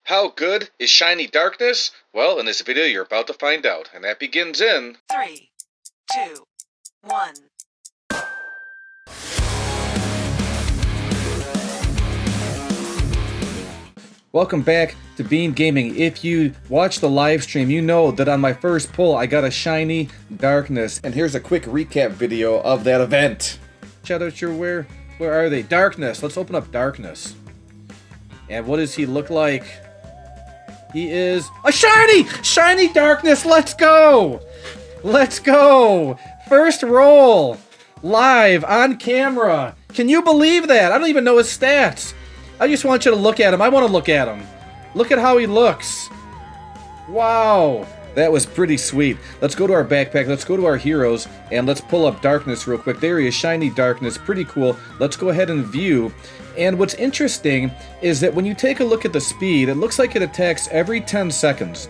How good is shiny darkness? Well, in this video you're about to find out, and that begins in 3, 2, 1. Welcome back to Bean Gaming. If you watch the live stream, you know that on my first pull I got a shiny darkness, and here's a quick recap video of that event. Shout out your where are they? Darkness. Let's open up Darkness. And what does he look like? He is a shiny darkness. Let's go. First roll live on camera. Can you believe that? I don't even know his stats. I just want you to look at him. I want to look at him. Look at how he looks. Wow. That was pretty sweet. Let's go to our backpack. Let's go to our heroes. And let's pull up Darkness real quick. There he is. Shiny Darkness. Pretty cool. Let's go ahead and view. And what's interesting is that when you take a look at the speed, it looks like it attacks every 10 seconds.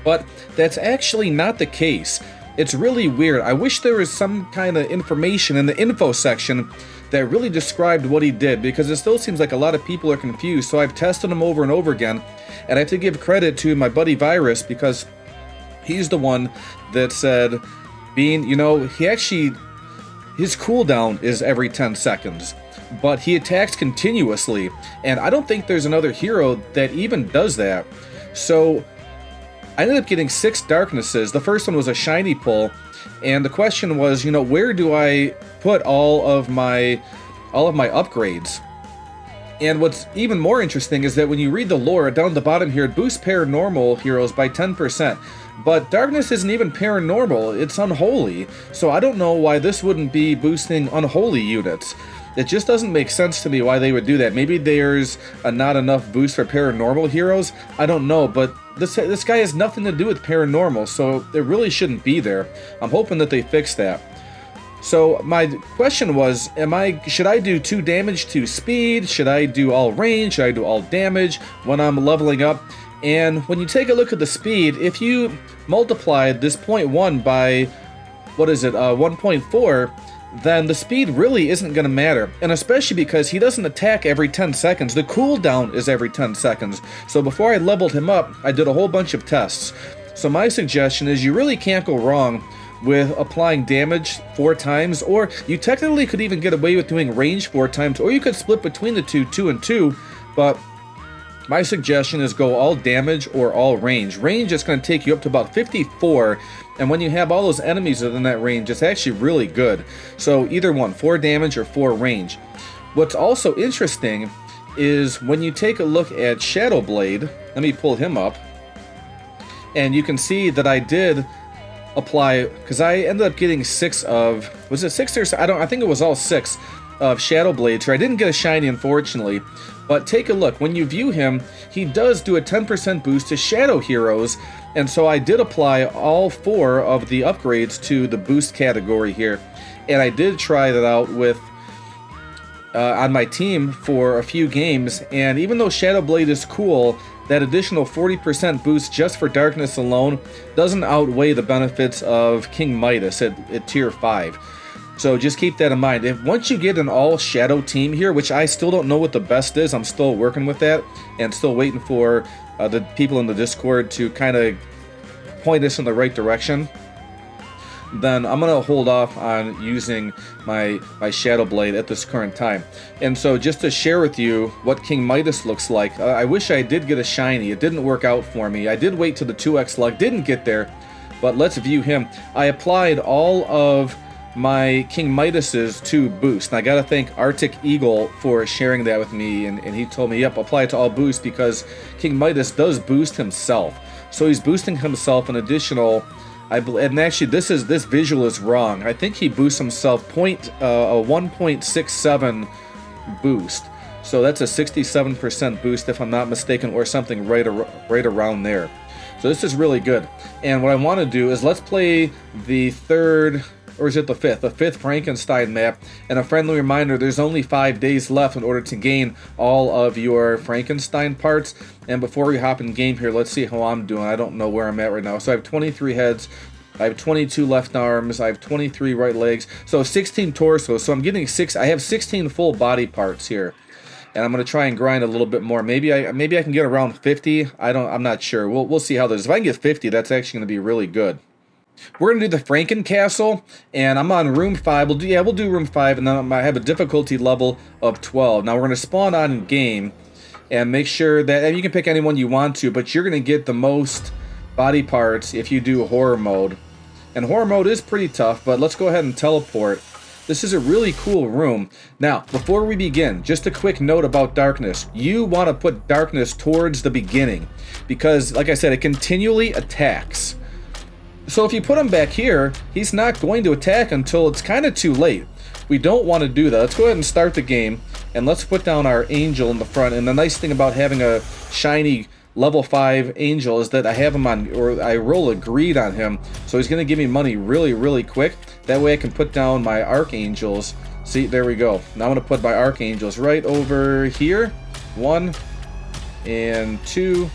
But that's actually not the case. It's really weird. I wish there was some kind of information in the info section that really described what he did, because it still seems like a lot of people are confused. So I've tested him over and over again, and I have to give credit to my buddy Virus, because he's the one that said, Bean, you know, his cooldown is every 10 seconds, but he attacks continuously, and I don't think there's another hero that even does that. So I ended up getting 6 darknesses. The first one was a shiny pull, and the question was, you know, where do I put all of my upgrades? And what's even more interesting is that when you read the lore down the bottom here, it boosts paranormal heroes by 10%. But Darkness isn't even paranormal, it's unholy. So I don't know why this wouldn't be boosting unholy units. It just doesn't make sense to me why they would do that. Maybe there's not enough boost for paranormal heroes. I don't know, but this guy has nothing to do with paranormal, so it really shouldn't be there. I'm hoping that they fix that. So my question was, should I do 2 damage to speed? Should I do all range? Should I do all damage when I'm leveling up? And when you take a look at the speed, if you multiply this 0.1 by, 1.4, then the speed really isn't going to matter. And especially because he doesn't attack every 10 seconds. The cooldown is every 10 seconds. So before I leveled him up, I did a whole bunch of tests. So my suggestion is you really can't go wrong with applying damage 4 times, or you technically could even get away with doing range 4 times, or you could split between the two and 2, but my suggestion is go all damage or all range. Range is going to take you up to about 54, and when you have all those enemies within that range, it's actually really good. So either one, 4 damage or 4 range. What's also interesting is when you take a look at Shadowblade, let me pull him up, and you can see that I did apply, because I ended up getting 6 of, was it 6 or so? I think it was all 6 of Shadowblade. So I didn't get a shiny, unfortunately. But take a look, when you view him, he does do a 10% boost to shadow heroes, and so I did apply all 4 of the upgrades to the boost category here, and I did try that out with on my team for a few games, and even though Shadowblade is cool, that additional 40% boost just for Darkness alone doesn't outweigh the benefits of King Midas at tier 5. So just keep that in mind. Once you get an all shadow team here, which I still don't know what the best is, I'm still working with that and still waiting for the people in the Discord to kind of point us in the right direction, then I'm going to hold off on using my Shadow Blade at this current time. And so just to share with you what King Midas looks like, I wish I did get a shiny. It didn't work out for me. I did wait till the 2x luck, didn't get there, but let's view him. I applied all of my King Midas's to boost, and I gotta thank Arctic Eagle for sharing that with me, and he told me, yep, apply it to all boost, because King Midas does boost himself. So he's boosting himself an additional, and actually this visual is wrong. I think he boosts himself a 1.67 boost. So that's a 67% boost if I'm not mistaken, or something right around there. So this is really good. And what I want to do is let's play the 3rd, or is it the 5th? The 5th Frankenstein map. And a friendly reminder, there's only 5 days left in order to gain all of your Frankenstein parts. And before we hop in game here, let's see how I'm doing. I don't know where I'm at right now. So I have 23 heads, I have 22 left arms, I have 23 right legs, so 16 torsos. So I'm getting I have 16 full body parts here. and I'm gonna try and grind a little bit more. Maybe I can get around 50. I'm not sure. We'll see how this is. If I can get 50, that's actually gonna be really good. We're gonna do the Franken castle, and I'm on room 5. We'll do room 5, and then I have a difficulty level of 12. Now we're gonna spawn on in game, and make sure that, and you can pick anyone you want to, but you're gonna get the most body parts if you do horror mode. And horror mode is pretty tough, but let's go ahead and teleport. This is a really cool room. Now, before we begin, just a quick note about darkness. You want to put darkness towards the beginning, because, like I said, it continually attacks. So if you put him back here, he's not going to attack until it's kind of too late. We don't want to do that. Let's go ahead and start the game, and let's put down our angel in the front. And the nice thing about having a shiny level 5 angel is that I have him on, or I roll a greed on him, so he's going to give me money really, really quick. That way I can put down my archangels. See, there we go. Now I'm going to put my archangels right over here. 1 and 2,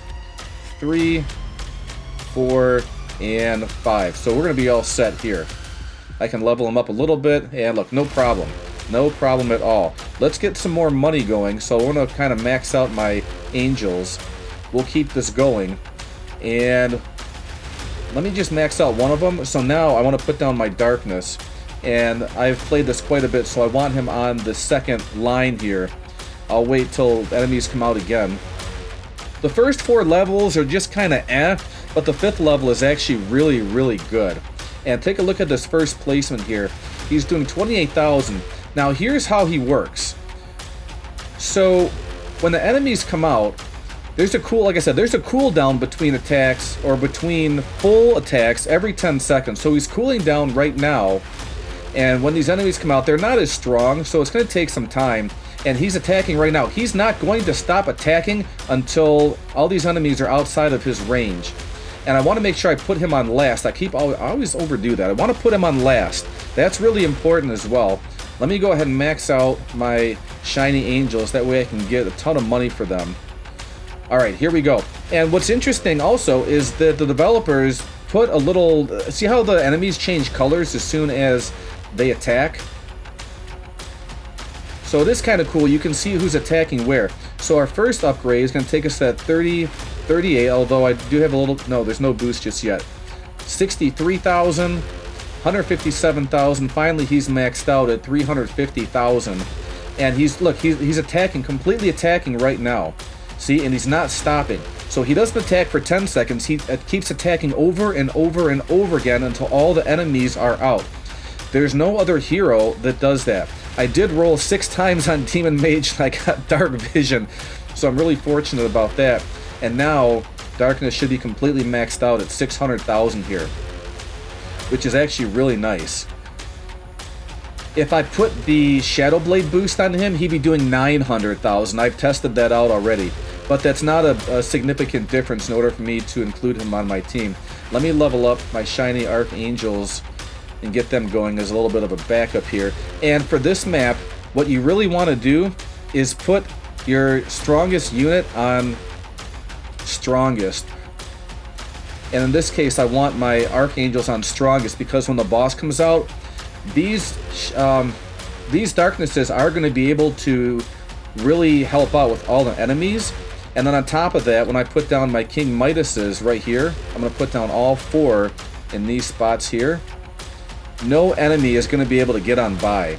3, 4, and 5. So we're going to be all set here. I can level them up a little bit, and look, no problem. No problem at all. Let's get some more money going, so I want to kind of max out my angels. We'll keep this going, and let me just max out one of them. So now I want to put down my darkness, and I've played this quite a bit, so I want him on the second line here. I'll wait till enemies come out again. The first 4 levels are just kind of but the 5th level is actually really, really good. And take a look at this first placement here. He's doing 28,000. Now here's how he works. So when the enemies come out, there's a cooldown between attacks, or between full attacks every 10 seconds. So he's cooling down right now, and when these enemies come out, they're not as strong, so it's going to take some time. And he's attacking right now. He's not going to stop attacking until all these enemies are outside of his range. And I want to make sure I put him on last. I always overdo that. I want to put him on last. That's really important as well. Let me go ahead and max out my shiny angels. That way I can get a ton of money for them. Alright, here we go. And what's interesting also is that the developers put a little... See how the enemies change colors as soon as they attack? So it is kind of cool. You can see who's attacking where. So our first upgrade is going to take us at 38, although I do have a little... No, there's no boost just yet. 63,000, 157,000. Finally, he's maxed out at 350,000. And he's attacking, completely attacking right now. See, and he's not stopping. So he doesn't attack for 10 seconds. He keeps attacking over and over and over again until all the enemies are out. There's no other hero that does that. I did roll 6 times on Demon Mage and I got Dark Vision. So I'm really fortunate about that. And now, Darkness should be completely maxed out at 600,000 here, which is actually really nice. If I put the Shadow Blade boost on him, he'd be doing 900,000. I've tested that out already. But that's not a significant difference in order for me to include him on my team. Let me level up my shiny Archangels and get them going as a little bit of a backup here. And for this map, what you really want to do is put your strongest unit on strongest. And in this case, I want my Archangels on strongest, because when the boss comes out, these darknesses are going to be able to really help out with all the enemies. And then on top of that, when I put down my King Midases right here, I'm going to put down all 4 in these spots here. No enemy is going to be able to get on by.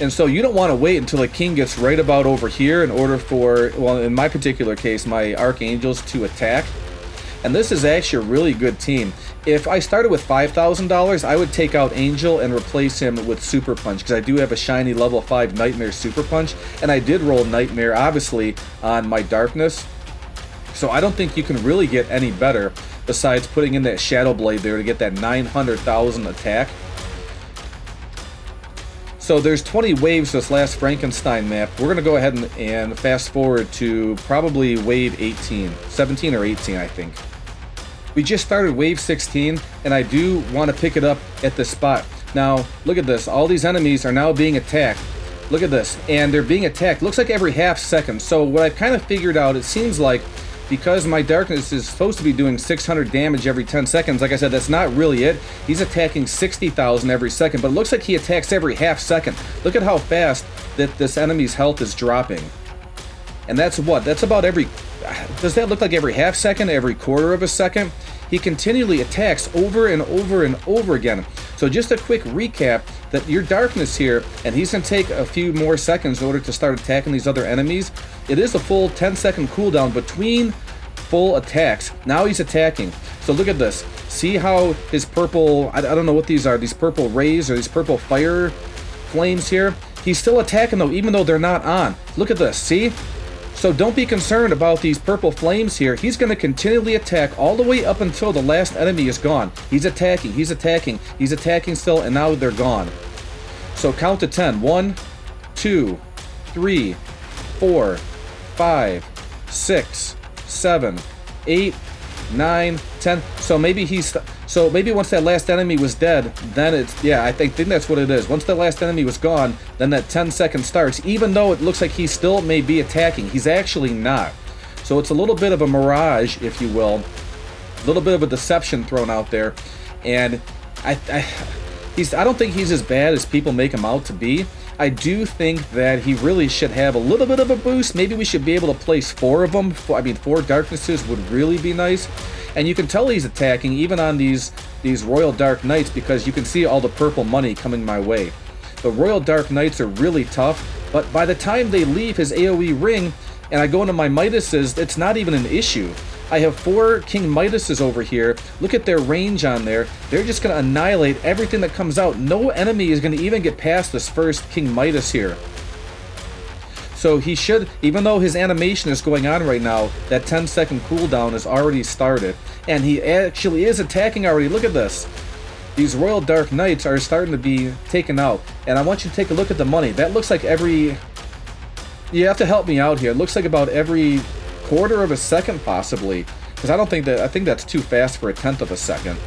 And so you don't want to wait until the king gets right about over here in order for, well, in my particular case, my Archangels to attack. And this is actually a really good team. If I started with $5,000, I would take out Angel and replace him with Super Punch, because I do have a shiny level 5 Nightmare Super Punch, and I did roll Nightmare, obviously, on my Darkness. So I don't think you can really get any better besides putting in that Shadow Blade there to get that 900,000 attack. So there's 20 waves this last Frankenstein map. We're going to go ahead and fast forward to probably wave 18. 17 or 18, I think. We just started wave 16, and I do want to pick it up at this spot. Now, look at this. All these enemies are now being attacked. Look at this. And they're being attacked, looks like every half second. So what I've kind of figured out, it seems like, because my Darkness is supposed to be doing 600 damage every 10 seconds, like I said, that's not really it. He's attacking 60,000 every second, but it looks like he attacks every half second. Look at how fast that this enemy's health is dropping. And that's what? That's about every... Does that look like every half second, every quarter of a second? He continually attacks over and over and over again. So just a quick recap, that your darkness here, and he's going to take a few more seconds in order to start attacking these other enemies. It is a full 10-second cooldown between full attacks. Now he's attacking. So look at this. See how his purple, I don't know what these are, these purple rays or these purple fire flames here? He's still attacking though, even though they're not on. Look at this, see? So don't be concerned about these purple flames here. He's going to continually attack all the way up until the last enemy is gone. He's attacking, he's attacking, he's attacking still, and now they're gone. So count to 10. 1, 2, 3, 4, 5, 6, 7, 8, 9, 10. So maybe once that last enemy was dead, then it's, yeah, I think that's what it is. Once the last enemy was gone, then that 10-second starts. Even though it looks like he still may be attacking, he's actually not. So it's a little bit of a mirage, if you will, a little bit of a deception thrown out there. And I don't think he's as bad as people make him out to be. I do think that he really should have a little bit of a boost. Maybe we should be able to place 4 of them. I mean, 4 darknesses would really be nice. And you can tell he's attacking even on these Royal Dark Knights, because you can see all the purple money coming my way. The Royal Dark Knights are really tough, but by the time they leave his AoE ring and I go into my Midases, it's not even an issue. I have 4 King Midases over here. Look at their range on there. They're just going to annihilate everything that comes out. No enemy is going to even get past this first King Midas here. So he should, even though his animation is going on right now, that 10-second cooldown has already started. And he actually is attacking already. Look at this. These Royal Dark Knights are starting to be taken out. And I want you to take a look at the money. That looks like every... You have to help me out here. It looks like about every quarter of a second, possibly. Because I think that's too fast for a 1/10 of a second.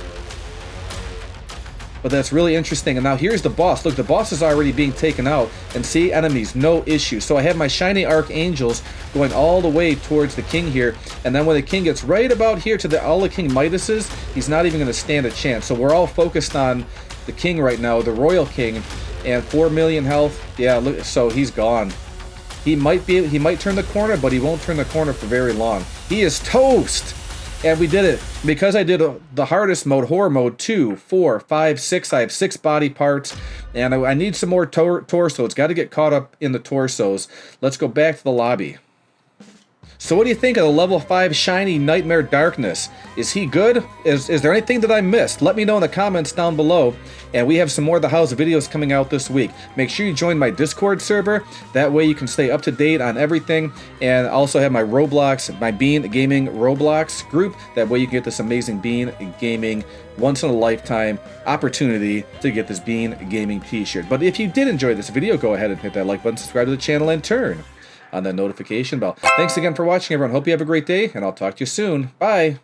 But that's really interesting. And now here's the boss. Look, the boss is already being taken out. And see, enemies, no issue. So I have my shiny archangels going all the way towards the king here. And then when the king gets right about here to all the King Midases, he's not even going to stand a chance. So we're all focused on the king right now, the royal king. And 4 million health. Yeah, look, so he's gone. He might turn the corner, but he won't turn the corner for very long. He is toast! And we did it. Because I did the hardest mode, horror mode, 2, 4, 5, 6. I have 6 body parts. And I need some more torso. It's got to get caught up in the torsos. Let's go back to the lobby. So what do you think of the level 5 shiny Nightmare Darkness? Is he good? Is there anything that I missed? Let me know in the comments down below. And we have some more of the house videos coming out this week. Make sure you join my Discord server. That way you can stay up to date on everything. And I also have my Roblox, my Bean Gaming Roblox group. That way you can get this amazing Bean Gaming once-in-a-lifetime opportunity to get this Bean Gaming t-shirt. But if you did enjoy this video, go ahead and hit that like button, subscribe to the channel, and turn on that notification bell. Thanks again for watching, everyone. Hope you have a great day, and I'll talk to you soon. Bye.